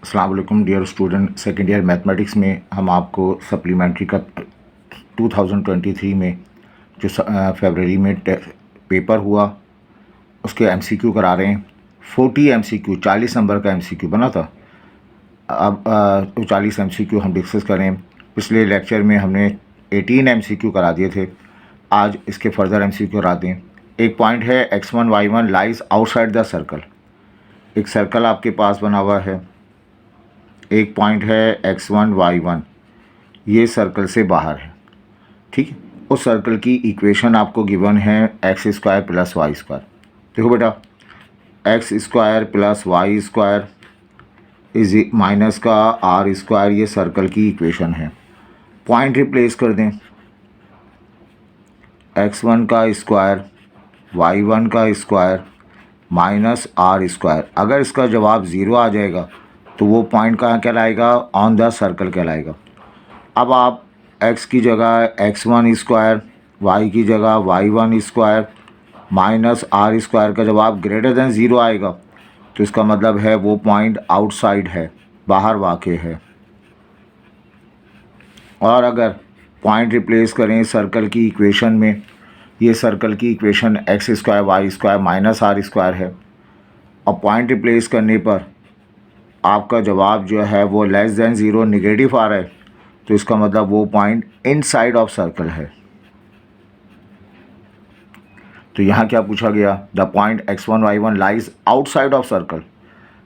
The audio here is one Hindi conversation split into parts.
अस्सलाम वालेकुम dear student. Second year mathematics में हम आपको सप्लीमेंट्री का 2023 में जो फरवरी में पेपर हुआ उसके एमसीक्यू करा रहे हैं। 40 एमसीक्यू, 40 नंबर का एमसीक्यू बना था। अब 40 एमसीक्यू हम डिस्कस करें। पिछले लेक्चर में हमने 18 एमसीक्यू करा दिए थे, आज इसके फर्दर एमसीक्यू करा दें। एक पॉइंट है x1 y1 lies outside the circle. एक सर्कल आपके पास बना हुआ है, एक पॉइंट है x1 y1, ये सर्कल से बाहर है, ठीक है। उस सर्कल की इक्वेशन आपको गिवन है X square plus Y square. देखो बेटा, X square plus Y square is minus का आर स्क्वायर, ये सर्कल की इक्वेशन है। पॉइंट रिप्लेस कर दें, x1 का स्क्वायर y1 का स्क्वायर माइनस आर स्क्वायर। अगर इसका जवाब ज़ीरो आ जाएगा तो वो पॉइंट कहाँ कहलाएगा? ऑन द सर्कल कहलाएगा। अब आप x की जगह x1 स्क्वायर, y की जगह y1 square minus R square का जवाब ग्रेटर देन ज़ीरो आएगा तो इसका मतलब है वो पॉइंट आउटसाइड है, बाहर वाक़े है। और अगर पॉइंट रिप्लेस करें सर्कल की इक्वेशन में, ये सर्कल की equation X square Y square minus R square है, और पॉइंट रिप्लेस करने पर आपका जवाब जो है वो लेस देन ज़ीरो निगेटिव आ रहा है तो इसका मतलब वो पॉइंट इनसाइड ऑफ सर्कल है। तो यहाँ क्या पूछा गया? The point x1 y1 lies outside of circle,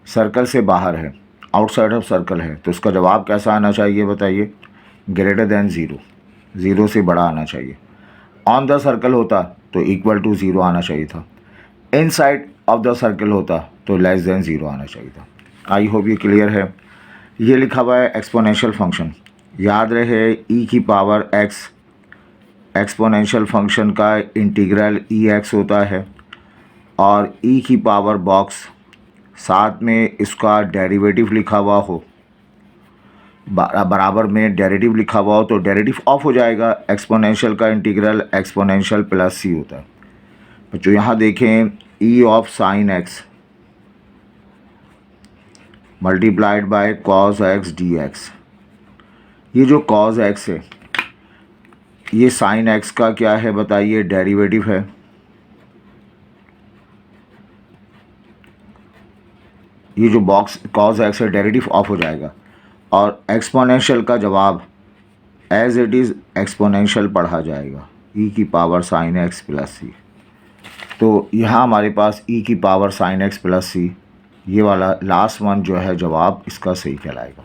circle से बाहर है, आउटसाइड ऑफ सर्कल है, तो इसका जवाब कैसा आना चाहिए बताइए? ग्रेटर देन ज़ीरो, ज़ीरो से बड़ा आना चाहिए। ऑन द सर्कल होता तो इक्वल टू ज़ीरो आना चाहिए था, इनसाइड ऑफ द सर्कल होता तो लेस देन ज़ीरो आना चाहिए था। आई होप ये क्लियर है। ये लिखा हुआ है एक्सपोनेंशियल फंक्शन, याद रहे ई की पावर एक्स, एक्सपोनेंशियल फंक्शन का इंटीग्रल ई एक्स होता है, और ई की पावर बॉक्स साथ में इसका डेरिवेटिव लिखा हुआ हो, बराबर में डेरिवेटिव लिखा हुआ हो तो डेरिवेटिव ऑफ हो जाएगा। एक्सपोनेंशियल का इंटीग्रल एक्सपोनेंशियल प्लस सी होता है। बच्चों यहाँ देखें, ई of sine x multiplied by cos x D x. ये जो कॉस एक्स है ये साइन एक्स का क्या है बताइए? डेरिवेटिव है। ये जो बॉक्स कॉस एक्स है डेरिवेटिव ऑफ हो जाएगा, और एक्सपोनेंशियल का जवाब एज इट इज़ एक्सपोनेंशियल पढ़ा जाएगा, ई की पावर साइन एक्स प्लस सी। तो यहाँ हमारे पास ई की पावर साइन एक्स प्लस सी, ये वाला लास्ट वन जो है जवाब इसका सही कहलाएगा।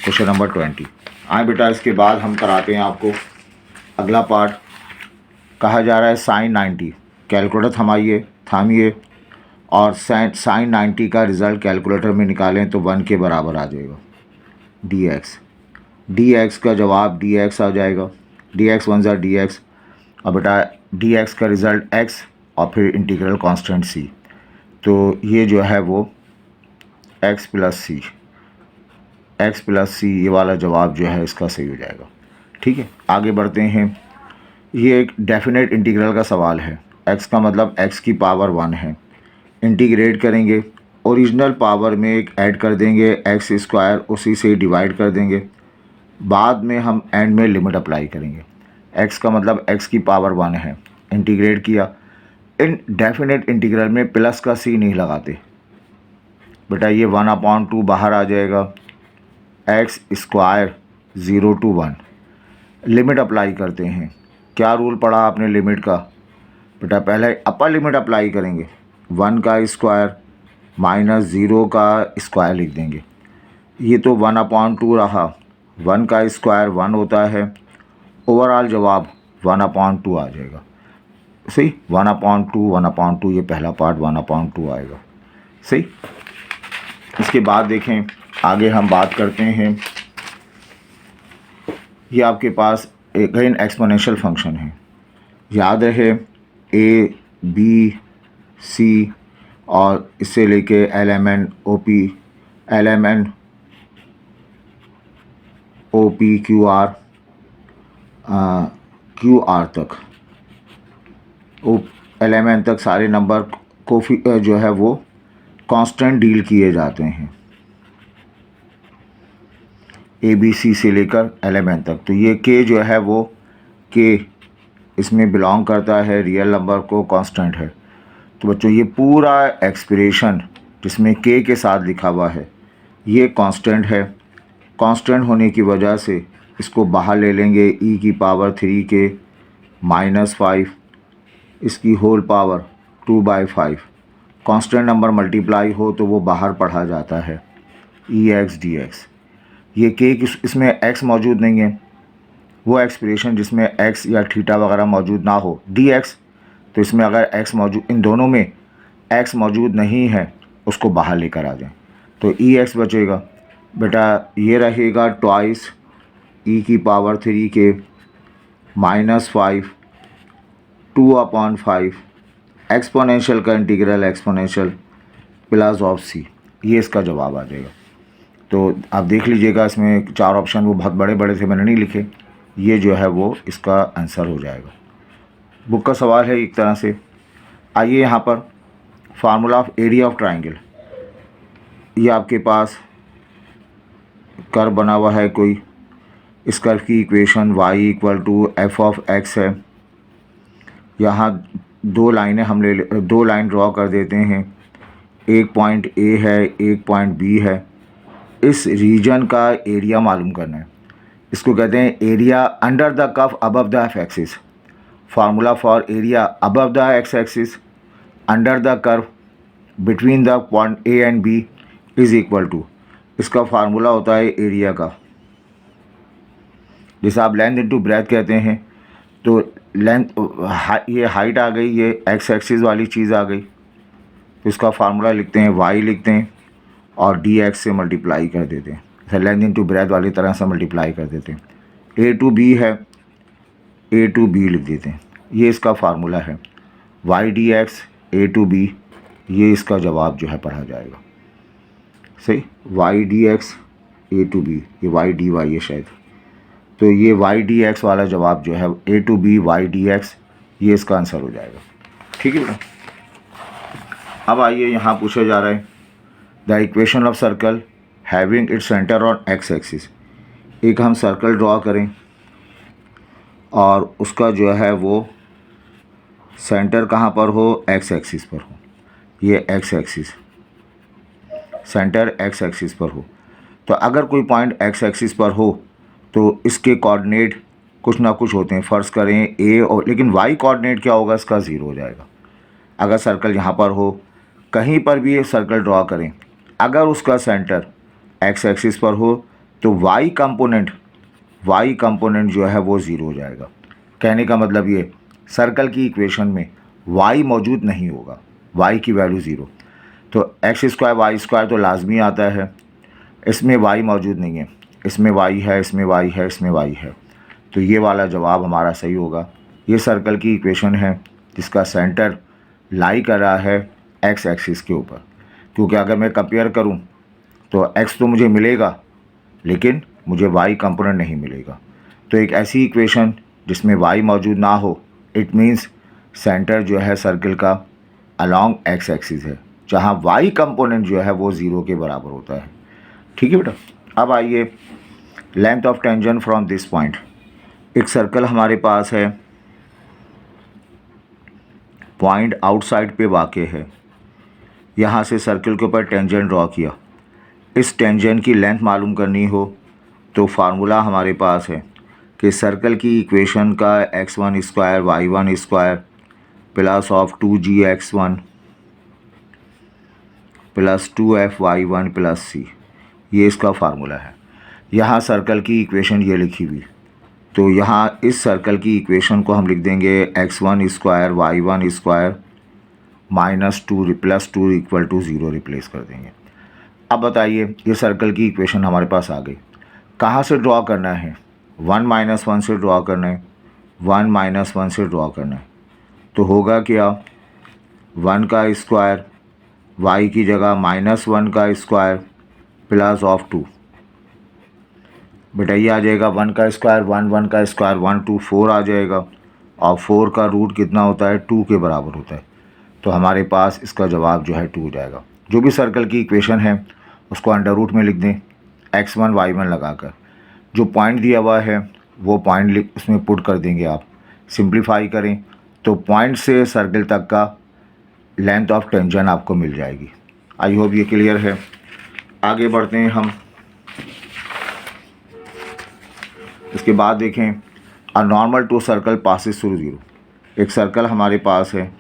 Question number 20। आए बेटा, इसके बाद हम कराते हैं आपको अगला पार्ट। कहा जा रहा है साइन 90, कैलकुलेटर थामिए और साइन 90 का रिज़ल्ट कैलकुलेटर में निकालें तो 1 के बराबर आ जाएगा डी एक्स का जवाब डी एक्स आ जाएगा। डी एक्स वन ज़ा डी एक्स, और बेटा डी एक्स का रिज़ल्ट एक्स और फिर इंटीग्रल कांस्टेंट सी, तो ये जो है वो एक्स प्लस सी, ये वाला जवाब जो है इसका सही हो जाएगा। ठीक है, आगे बढ़ते हैं। ये एक डेफिनेट इंटीग्रल का सवाल है। x का मतलब x की पावर 1 है, इंटीग्रेट करेंगे, ओरिजिनल पावर में एक ऐड कर देंगे एक्स स्क्वायर, उसी से डिवाइड कर देंगे, बाद में हम एंड में लिमिट अप्लाई करेंगे। x का मतलब x की पावर 1 है, इंटीग्रेट किया। इन डेफिनेट इंटीग्रल में प्लस का सी नहीं लगाते बेटा, ये 1/2 बाहर आ जाएगा, x square 0 to 1। Limit apply करते हैं। क्या रूल पढ़ा आपने लिमिट का? बेटा पहले अपर लिमिट अप्लाई करेंगे, 1 का स्क्वायर माइनस 0 का स्क्वायर लिख देंगे। ये तो 1/2 रहा, 1 का स्क्वायर 1 होता है, ओवरऑल जवाब 1/2 आ जाएगा। सही, 1/2 ये पहला पार्ट 1/2 आएगा। सही। इसके बाद देखें, आगे हम बात करते हैं। ये आपके पास अगेन एक्सपोनेंशियल फंक्शन है, याद रहे ए बी सी और इससे लेके LMN OP QR तक, LMN तक सारे नंबर को जो है वो कांस्टेंट डील किए जाते हैं। ABC से लेकर LMN तक। तो ये K जो है वो K इसमें बिलोंग करता है, रियल नंबर को कांस्टेंट है। तो बच्चों ये पूरा एक्सप्रेशन जिसमें K के साथ लिखा हुआ है ये कांस्टेंट है। कांस्टेंट होने की वजह से इसको बाहर ले लेंगे, e की पावर 3k माइनस 5 इसकी whole power 2/5। Constant number multiply हो तो वो बाहर पढ़ा जाता है EX dx। ये K इसमें x मौजूद नहीं है, वो एक्सप्रेशन जिसमें x या थीटा वगैरह मौजूद ना हो dx, तो इसमें अगर x मौजूद, इन दोनों में x मौजूद नहीं है उसको बाहर लेकर आ जाएं तो EX बचेगा। बेटा ये रहेगा ट्वाइस e की पावर 3k माइनस 5 2/5 एक्सपोनेंशियल का integral exponential plus of c। ये इसका जवाब आ जाएगा। तो आप देख लीजिएगा इसमें 4 ऑप्शन वो बहुत बड़े बड़े थे, मैंने नहीं लिखे, ये जो है वो इसका आंसर हो जाएगा। बुक का सवाल है एक तरह से। आइए यहाँ पर formula of area of triangle, ये आपके पास कर्व बना हुआ है कोई, इस कर्व की equation y equal to F of X है। यहाँ दो लाइन ड्रॉ कर देते हैं, एक पॉइंट A है एक पॉइंट B है। इस रीजन का एरिया मालूम करना है, इसको कहते हैं area under the curve above the X axis. Formula for area above the X axis under the curve between the point A and B is equal to, इसका फार्मूला होता है एरिया का, जैसे आप लेंथ इनटू ब्रेथ कहते हैं। तो लेंथ ये हाइट आ गई, ये एक्स एक्सिस वाली चीज़ आ गई, तो इसका फार्मूला लिखते हैं y लिखते हैं और dx से मल्टीप्लाई कर देते हैं, जैसे लेंथ इनटू ब्रेथ वाली तरह से मल्टीप्लाई कर देते हैं। A टू B है, A टू B लिख देते हैं, ये इसका फार्मूला है y dx A to B। ये इसका जवाब जो है पढ़ा जाएगा सही, y dx A to B, ये y dy है शायद, तो ये y dx वाला जवाब जो है A to B y dx, ये इसका आंसर हो जाएगा। ठीक है बेटा। अब आइए यहाँ पूछा जा रहा है the equation of circle having its centre on x axis. एक हम सर्कल ड्रॉ करें और उसका जो है वो सेंटर कहाँ पर हो, एक्स एक्सिस पर हो। ये x axis, centre x axis पर हो। तो अगर कोई पॉइंट एक्स एक्सिस पर हो तो इसके कोऑर्डिनेट कुछ ना कुछ होते हैं, फ़र्ज़ करें ए, और लेकिन वाई कोऑर्डिनेट क्या होगा, इसका ज़ीरो हो जाएगा। अगर सर्कल यहाँ पर हो, कहीं पर भी ये सर्कल ड्रॉ करें, अगर उसका सेंटर एक्स एक्सिस पर हो तो वाई कंपोनेंट जो है वो ज़ीरो हो जाएगा। कहने का मतलब ये, सर्कल की इक्वेशन में वाई मौजूद नहीं होगा, वाई की वैल्यू ज़ीरो। तो एक्स स्क्वायर वाई स्क्वायर तो लाजमी आता है, इसमें वाई मौजूद नहीं है, इसमें वाई है, इसमें वाई है, इसमें वाई है, तो ये वाला जवाब हमारा सही होगा। ये सर्कल की इक्वेशन है जिसका सेंटर लाई कर रहा है एक्स एक्सिस के ऊपर, क्योंकि अगर मैं कंपेयर करूं तो एक्स तो मुझे मिलेगा लेकिन मुझे वाई कंपोनेंट नहीं मिलेगा। तो एक ऐसी इक्वेशन जिसमें वाई मौजूद ना हो, इट मीन्स सेंटर जो है सर्कल का अलॉन्ग एक्स एक्सिस है, जहां वाई कंपोनेंट जो है वो ज़ीरो के बराबर होता है। ठीक है बेटा। अब आइए length of tangent from this point. एक सर्कल हमारे पास है, पॉइंट आउटसाइड पे वाक़े है, यहाँ से सर्कल के ऊपर टेंजेंट ड्रॉ किया। इस टेंजेंट की लेंथ मालूम करनी हो तो फार्मूला हमारे पास है कि सर्कल की इक्वेशन का x1 square y1 square plus of 2gx1 plus 2f(y1) plus c, ये इसका फार्मूला है। यहाँ सर्कल की इक्वेशन ये लिखी हुई, तो यहाँ इस सर्कल की इक्वेशन को हम लिख देंगे x1 square y1 square minus 2 plus 2 equal to 0 replace कर देंगे। अब बताइए, ये सर्कल की इक्वेशन हमारे पास आ गई, कहाँ से ड्रॉ करना है, 1 - 1 से ड्रॉ करना है, 1 - 1 से ड्रॉ करना है। तो होगा क्या, 1 का स्क्वायर y की जगह -1 का स्क्वायर प्लस ऑफ 2, बेटा ये आ जाएगा 1 का स्क्वायर 1, 1 का स्क्वायर 1, 2 4 आ जाएगा, और 4 का रूट कितना होता है, 2 के बराबर होता है। तो हमारे पास इसका जवाब जो है 2 हो जाएगा। जो भी सर्कल की इक्वेशन है उसको अंडर रूट में लिख दें, x1 y1 लगाकर। जो पॉइंट दिया हुआ है वो पॉइंट उसमें पुट कर देंगे आप। सिंप्लीफाई करें तो पॉइंट से सर्कल तक का लेंथ ऑफ टेंजेंट आपको मिल जाएगी। आई होप ये क्लियर है। आगे बढ़ते हैं हम। इसके बाद देखें, a normal to circle passes through zero. एक सर्कल हमारे पास है,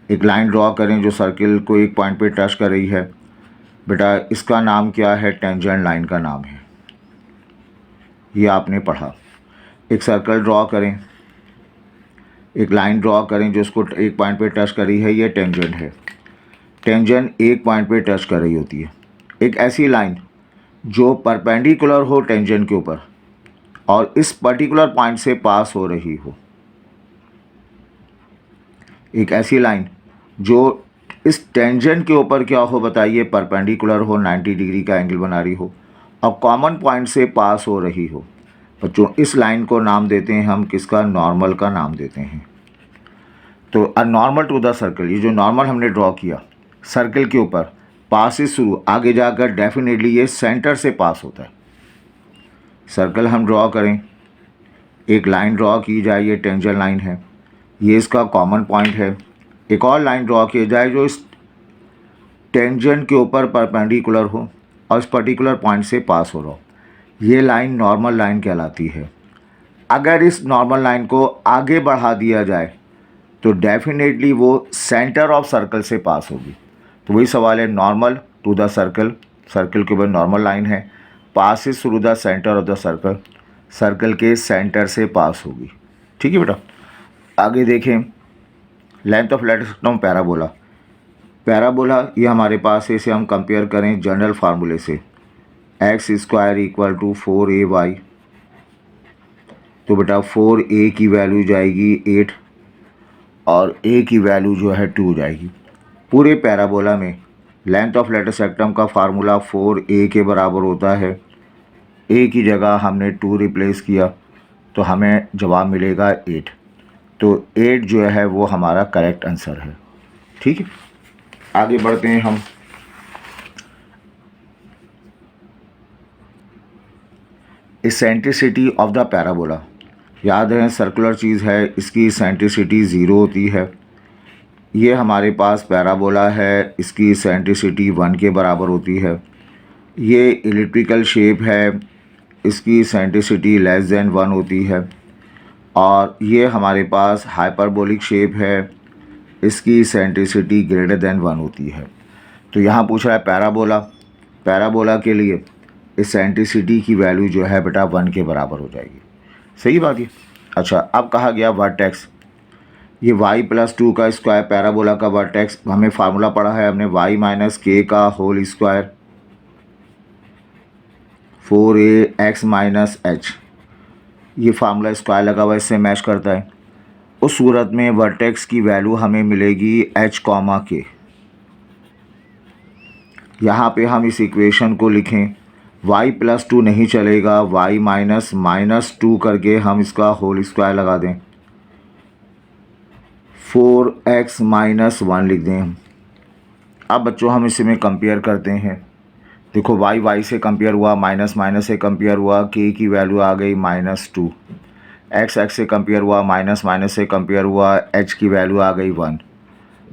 एक लाइन ड्रॉ करें जो सर्कल को एक पॉइंट पे टच कर रही है। बेटा इसका नाम क्या है? टेंजेंट लाइन का नाम है। ये आपने पढ़ा। एक सर्कल ड्रॉ करें, एक लाइन ड्रॉ करें जो उसको एक पॉइंट पे टच कर रही है, ये टेंजेंट है। टेंजेंट एक पॉइंट पे टच कर रही होती है। एक ऐसी लाइन जो परपेंडिकुलर हो टेंजेंट के ऊपर और इस पर्टिकुलर पॉइंट से पास हो रही हो। एक ऐसी लाइन जो इस टेंजेंट के ऊपर क्या हो बताइए? परपेंडिकुलर हो, 90 डिग्री का एंगल बना रही हो और कॉमन पॉइंट से पास हो रही हो। बच्चों इस लाइन को नाम देते हैं हम किसका? नॉर्मल का नाम देते हैं। तो a normal to the circle, ये जो नॉर्मल हमने ड्रॉ किया सर्कल के ऊपर, पास से शुरू, आगे जाकर डेफिनेटली ये सेंटर से पास होता है। सर्कल हम ड्रॉ करें, एक लाइन ड्रॉ की जाए, ये टेंजेंट लाइन है, ये इसका कॉमन पॉइंट है। एक और लाइन ड्रॉ की जाए जो इस टेंजेंट के ऊपर परपेंडिकुलर हो और इस पर्टिकुलर पॉइंट से पास हो रहा हो। ये लाइन नॉर्मल लाइन कहलाती है। अगर इस नॉर्मल लाइन को आगे बढ़ा दिया जाए तो डेफिनेटली वो सेंटर ऑफ सर्कल से पास होगी। तो वही सवाल है, normal to the circle, circle के ऊपर नॉर्मल लाइन है, passes through the centre of the circle, circle के सेंटर से पास होगी। ठीक है बेटा। आगे देखें, length of latus rectum parabola. Parabola ये हमारे पास है, इसे हम कंपेयर करें जनरल फार्मूले से, x square equal to 4ay। तो बेटा 4a की वैल्यू जाएगी 8 और a की वैल्यू जो है 2 जाएगी। पूरे पैराबोला में लेंथ ऑफ लेटर सेक्टम का फार्मूला 4a के बराबर होता है। a की जगह हमने 2 रिप्लेस किया तो हमें जवाब मिलेगा 8। तो 8 जो है वो हमारा करेक्ट आंसर है। ठीक है, आगे बढ़ते हैं हम। इसेंट्रिसिटी ऑफ द पैराबोला, याद है सर्कुलर चीज़ है, इसकी इसेंट्रिसिटी 0 होती है। ये हमारे पास पैराबोला है, इसकी इसेंट्रिसिटी 1 के बराबर होती है। ये इलिप्टिकल शेप है, इसकी इसेंट्रिसिटी लेस देन 1 होती है। और ये हमारे पास हाइपरबोलिक शेप है, इसकी इसेंट्रिसिटी ग्रेटर देन 1 होती है। तो यहाँ पूछ रहा है पैराबोला, पैराबोला के लिए इसेंट्रिसिटी की वैल्यू जो है बेटा 1 के बराबर हो जाएगी। सही बात है। अच्छा, अब कहा गया वर्टेक्स, ये y+2 का स्क्वायर पैराबोला का वर्टेक्स, हमें फार्मूला पढ़ा है हमने, y - k का होल स्क्वायर 4ax - h। ये फार्मूला स्क्वायर लगा हुआ, इससे मैच करता है। उस सूरत में वर्टेक्स की वैल्यू हमें मिलेगी h, k। यहाँ पे हम इस इक्वेशन को लिखें, y+2 नहीं चलेगा, y - 2 करके हम इसका होल स्क्वायर लगा दें, 4x - 1 लिख दें हम। अब बच्चों हम इसे में कंपेयर करते हैं। देखो y से कंपेयर हुआ, माइनस से कंपेयर हुआ, k की वैल्यू आ गई -2, x से कंपेयर हुआ, माइनस से कंपेयर हुआ, h की वैल्यू आ गई 1।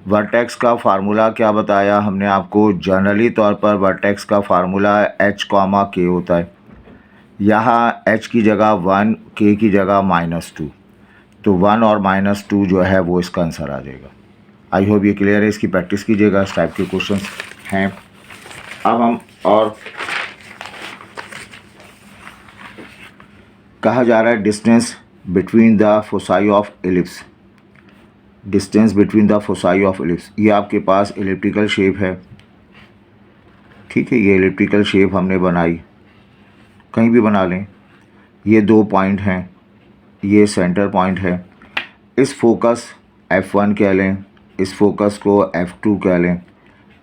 वर्टेक्स का फार्मूला क्या बताया हमने आपको? जनरली तौर पर वर्टेक्स का फार्मूला h, k होता है। यहाँ h की जगह 1, k की जगह -2, तो 1 और -2 जो है वो इसका आंसर आ जाएगा। आई होप ये क्लियर है। इसकी प्रैक्टिस कीजिएगा, इस टाइप के क्वेश्चन हैं। अब हम और कहा जा रहा है distance between the foci of ellipse, distance between the foci of ellipse. ये आपके पास एलिप्टिकल शेप है, ठीक है, ये एलिप्टिकल शेप हमने बनाई, कहीं भी बना लें। ये 2 पॉइंट हैं, ये सेंटर पॉइंट है। इस फोकस F1 कह लें, इस फोकस को F2 कह लें।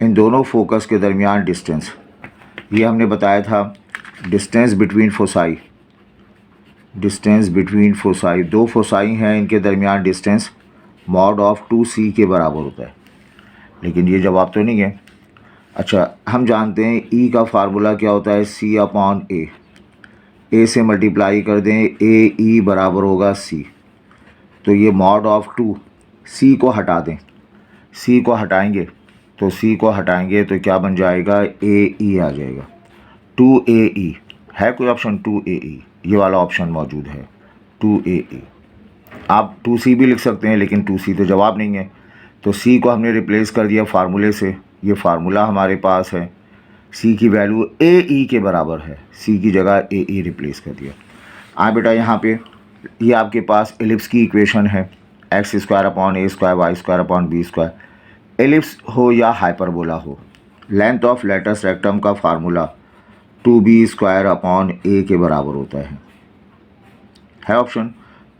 इन दोनों फोकस के दरमियान डिस्टेंस, ये हमने बताया था distance between foci, distance between foci, 2 foci हैं, इनके दरमियान डिस्टेंस मॉड ऑफ 2c के बराबर होता है। लेकिन ये जवाब तो नहीं है। अच्छा, हम जानते हैं E का फार्मूला क्या होता है? C/A। ए से मल्टीप्लाई कर दें, ए ई बराबर होगा सी। तो ये मॉड ऑफ 2, सी को हटा दें, सी को हटाएंगे तो सी को हटाएंगे तो क्या बन जाएगा, ए ई आ जाएगा। 2AE है कोई ऑप्शन, 2AE ये वाला ऑप्शन मौजूद है, 2AE। आप 2C भी लिख सकते हैं लेकिन 2C तो जवाब नहीं है, तो C को हमने रिप्लेस कर दिया फार्मूले से। ये फार्मूला हमारे पास है, C की वैल्यू AE के बराबर है, C की जगह AE रिप्लेस कर दिया। बेटा यहाँ पे ये आपके पास एलिप्स की इक्वेशन है, x²/a² y²/b²। एलिप्स हो या हाइपरबोला हो, लेंथ ऑफ लेटस रेक्टम का फार्मूला 2b² a के बराबर होता है ऑप्शन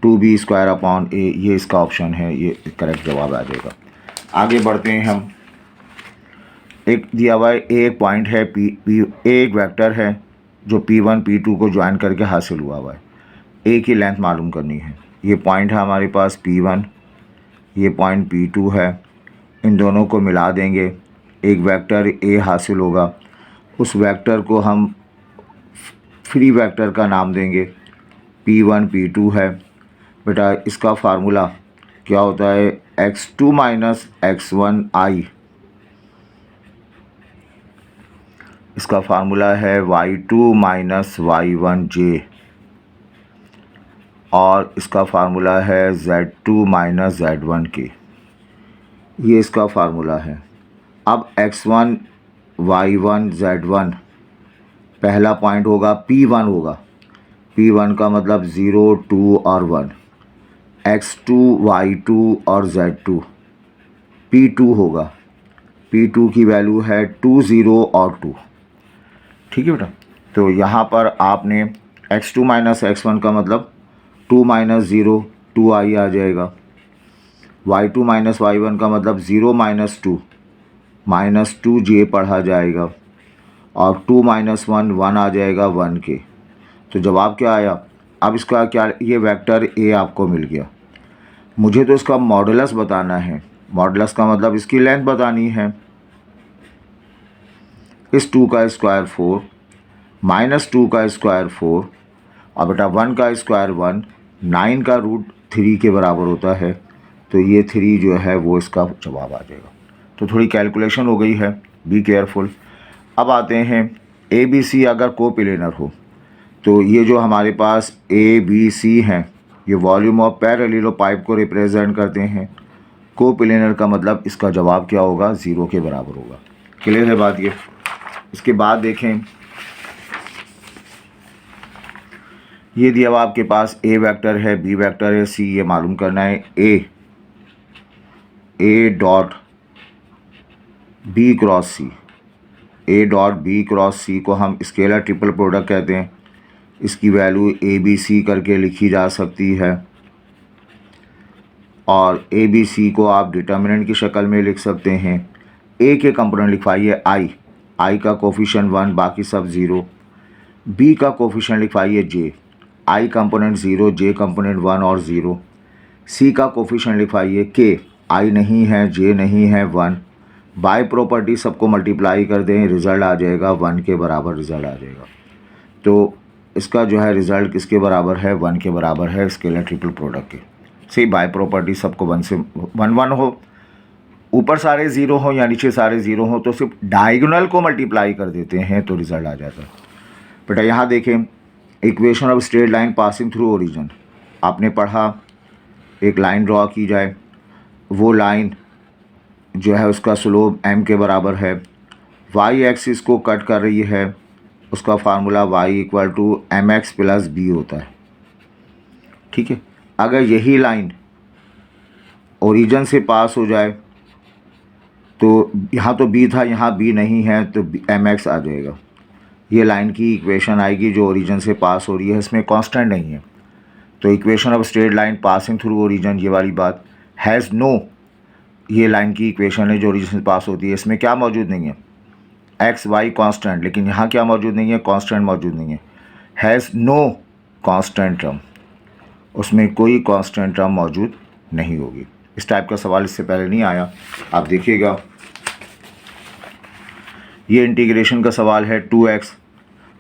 2b² a, ये इसका ऑप्शन है, ये करेक्ट जवाब आ जाएगा। आगे बढ़ते हैं हम। एक दिया हुआ है, एक पॉइंट है पी एक वेक्टर है जो P1 P2 को ज्वाइन करके हासिल हुआ है। ए की लेंथ मालूम करनी है। ये पॉइंट है हमारे पास P1, ये पॉइंट P2 है, इन दोनों को मिला देंगे, एक वेक्टर ए हासिल होगा। उस वेक्टर को हम फ्री वेक्टर का नाम देंगे, P1 P2 है। बेटा इसका फार्मूला क्या होता है, x2 - x1 i, इसका फार्मूला है y2 - y1 j, और इसका फार्मूला है z2 - z1 k, ये इसका फार्मूला है। अब x1 y1 z1 पहला पॉइंट होगा P1 होगा, P1 का मतलब 0 2 और 1, x2 y2 और z2 P2 होगा, P2 की वैल्यू है 2 0 और 2। ठीक है बेटा, तो यहाँ पर आपने x2 - x1 का मतलब 2 - 0 2i आ जाएगा, y2 - y1 का मतलब 0 - 2 -2j पढ़ा जाएगा, और 2 - 1 1 आ जाएगा 1 के। तो जवाब क्या आया, अब इसका क्या, ये वेक्टर ए आपको मिल गया, मुझे तो इसका मॉडुलस बताना है। मॉडुलस का मतलब इसकी लेंथ बतानी है। इस 2 का स्क्वायर 4 -2 का स्क्वायर 4, और बेटा 1 का स्क्वायर 1, 9 का √3 के बराबर होता है, तो ये 3 जो है वो इसका जवाब आ जाएगा। तो थोड़ी कैलकुलेशन हो गई है, बी केयरफुल। अब आते हैं ABC अगर कोप्लेनर हो, तो ये जो हमारे पास ABC हैं ये वॉल्यूम ऑफ पैरेललोपाइप को रिप्रेजेंट करते हैं। कोप्लेनर का मतलब इसका जवाब क्या होगा, 0 के बराबर होगा। क्लियर है बात ये। इसके बाद देखें, ये दिया हुआ आपके पास A वेक्टर है, B वेक्टर है, C, ये मालूम करना है A dot B cross C, A dot B cross C को हम स्केलर ट्रिपल प्रोडक्ट कहते हैं। इसकी वैल्यू ABC करके लिखी जा सकती है, और ABC को आप डिटर्मिनेंट की शक्ल में लिख सकते हैं। A के कंपोनेंट लिखवाइए I का कोफिशिएंट 1, बाकी सब 0। B का कोफिशिएंट लिखवाइए J, I component 0, J component 1 और 0। C का कोफिशिएंट लिखवाइए K, I नहीं है, J नहीं है, 1। बाय प्रॉपर्टी सबको मल्टीप्लाई कर दें, रिज़ल्ट आ जाएगा 1 के बराबर रिज़ल्ट आ जाएगा। तो इसका जो है रिज़ल्ट किसके बराबर है, 1 के बराबर है, स्केलर ट्रिपल प्रोडक्ट के। सही, बाय प्रॉपर्टी सबको 1 से 1 1 हो, ऊपर सारे 0 हो या नीचे सारे 0 हो, तो सिर्फ डायगोनल को मल्टीप्लाई कर देते हैं तो रिज़ल्ट आ जाता है। बेटा यहाँ देखें, equation of straight line passing through origin आपने पढ़ा। एक लाइन ड्रॉ की जाए, वो लाइन जो है उसका स्लोप m के बराबर है, y एक्सिस को कट कर रही है, उसका फार्मूला y = mx + b होता है। ठीक है, अगर यही लाइन ओरिजिन से पास हो जाए, तो यहाँ तो b था, यहाँ b नहीं है, तो mx आ जाएगा। ये लाइन की इक्वेशन आएगी जो ओरिजिन से पास हो रही है, इसमें कांस्टेंट नहीं है। तो equation of straight line passing through origin, ये वाली बात हैज़ नो, ये लाइन की इक्वेशन है जो ओरिजिन से पास होती है, इसमें क्या मौजूद नहीं है, एक्स वाई कांस्टेंट, लेकिन यहाँ क्या मौजूद नहीं है, कांस्टेंट मौजूद नहीं है। हैज़ नो कांस्टेंट टर्म, उसमें कोई कांस्टेंट टर्म मौजूद नहीं होगी। इस टाइप का सवाल इससे पहले नहीं आया, आप देखिएगा। ये इंटीग्रेशन का सवाल है, 2x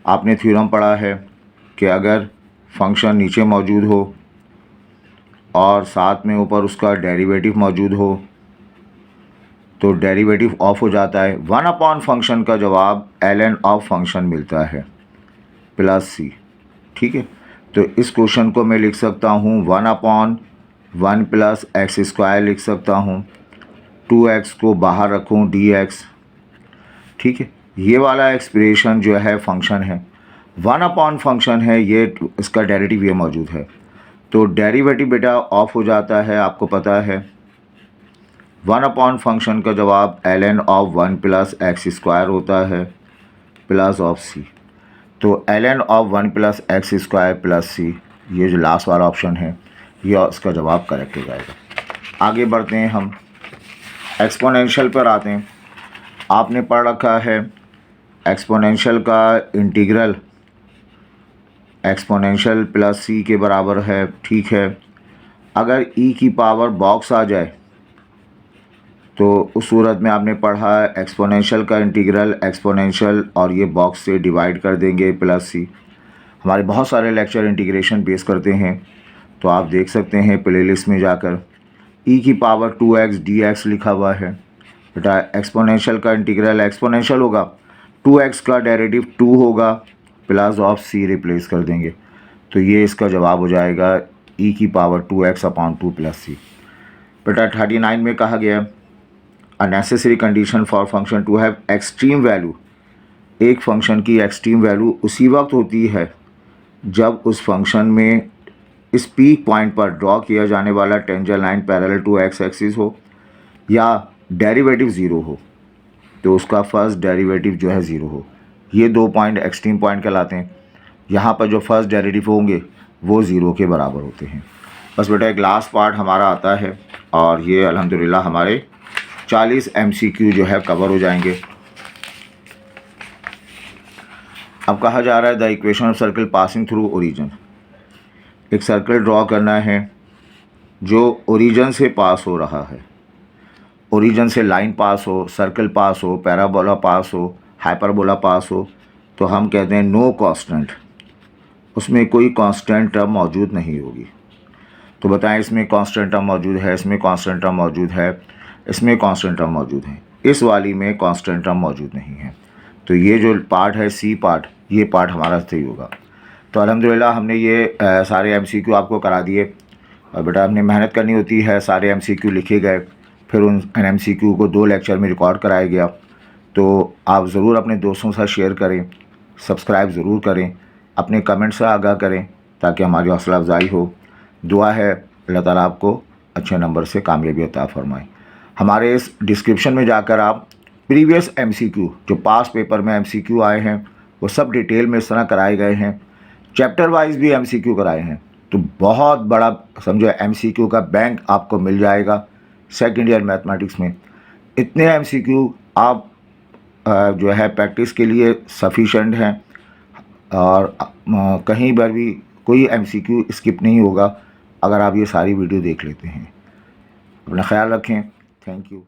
आपने थ्योरम पढ़ा है, कि अगर फंक्शन नीचे मौजूद हो और साथ में ऊपर उसका डेरिवेटिव मौजूद हो तो डेरिवेटिव ऑफ हो जाता है। 1 फंक्शन का जवाब ln ऑफ फंक्शन मिलता है प्लस c। ठीक है, तो इस क्वेश्चन को मैं लिख सकता हूँ 1/1 प्लस एक्स स्क्वायर लिख सकता हूँ, 2x को बाहर रखूँ dx। ठीक है, ये वाला एक्सप्रेशन जो है फंक्शन है, 1 फंक्शन है, ये इसका डेरिवेटिव ये मौजूद है, तो डेरिवेटिव बेटा ऑफ हो जाता है, आपको पता है। 1 फंक्शन का जवाब ln of 1 plus x square होता है प्लस ऑफ c। तो ln of 1 plus x square plus c, ये जो लास्ट वाला ऑप्शन है ये इसका जवाब करेक्ट हो जाएगा। आगे बढ़ते हैं, हम एक्सपोनेंशियल पर आते हैं। आपने पढ़ रखा है एक्सपोनेंशियल का इंटीग्रल एक्सपोनेंशियल प्लस c के बराबर है। ठीक है, अगर e की पावर बॉक्स आ जाए तो उस सूरत में आपने पढ़ा एक्सपोनेंशियल का इंटीग्रल एक्सपोनेंशियल और ये बॉक्स से डिवाइड कर देंगे प्लस c। हमारे बहुत सारे लेक्चर इंटीग्रेशन बेस करते हैं, तो आप देख सकते हैं प्लेलिस्ट में जाकर। e की पावर 2x dx लिखा हुआ है बेटा। एक्सपोनेंशियल का इंटीग्रल एक्सपोनेंशियल होगा, 2x का डेरिवेटिव 2 होगा, प्लस ऑफ c रिप्लेस कर देंगे, तो ये इसका जवाब हो जाएगा e की पावर 2x/2 प्लस c। बेटा 39 में कहा गया a necessary condition for function to have extreme value. एक फंक्शन की एक्सट्रीम वैल्यू उसी वक्त होती है जब उस फंक्शन में इस पीक पॉइंट पर ड्रॉ किया जाने वाला tangent line parallel to X axis हो या डेरिवेटिव ज़ीरो हो, तो उसका फर्स्ट डेरिवेटिव जो है ज़ीरो हो। ये 2 पॉइंट एक्सट्रीम पॉइंट कहलाते हैं। यहाँ पर जो फर्स्ट डेरिवेटिव होंगे वो ज़ीरो के बराबर होते हैं। बस बेटा एक लास्ट पार्ट हमारा आता है और ये अल्हम्दुलिल्लाह हमारे 40 MCQ जो है कवर हो जाएंगे। अब कहा जा रहा है the equation of circle passing through origin. एक सर्कल ड्रॉ करना है जो ओरिजिन से पास हो रहा है। ओरिजिन से लाइन पास हो, सर्कल पास हो, पैराबोला पास हो, हाइपरबोला पास हो, तो हम कहते हैं नो कांस्टेंट, उसमें कोई कांस्टेंट टर्म मौजूद नहीं होगी। तो बताएं इसमें कांस्टेंट टर्म मौजूद है, इसमें कांस्टेंट टर्म मौजूद है, इसमें कांस्टेंट टर्म मौजूद है, इस वाली में कांस्टेंट टर्म मौजूद नहीं है। तो ये जो पार्ट है सी पार्ट, ये पार्ट हमारा सही होगा। तो अल्हम्दुलिल्लाह हमने ये सारे MCQ आपको करा दिए। और बेटा हमने मेहनत करनी होती है, सारे MCQ लिखे गए, फिर उन MCQ को 2 लेक्चर में रिकॉर्ड कराया गया। तो आप ज़रूर अपने दोस्तों के साथ शेयर करें, सब्सक्राइब ज़रूर करें, अपने कमेंट से आगाह करें ताकि हमारी हौसला अफजाई हो। दुआ है अल्लाह ताला आपको अच्छे नंबर से कामयाबी अता फरमाए। हमारे इस डिस्क्रिप्शन में जाकर आप प्रीवियस MCQ जो पास पेपर में MCQ आए हैं वो सब डिटेल में इस तरह कराए गए हैं, चैप्टर वाइज भी MCQ कराए हैं। तो बहुत बड़ा समझो MCQ का बैंक आपको मिल जाएगा सेकंड ईयर मैथमेटिक्स में। इतने MCQ आप जो है प्रैक्टिस के लिए सफिशेंट हैं और कहीं पर भी कोई MCQ स्किप नहीं होगा अगर आप ये सारी वीडियो देख लेते हैं। अपना ख्याल रखें। Thank you.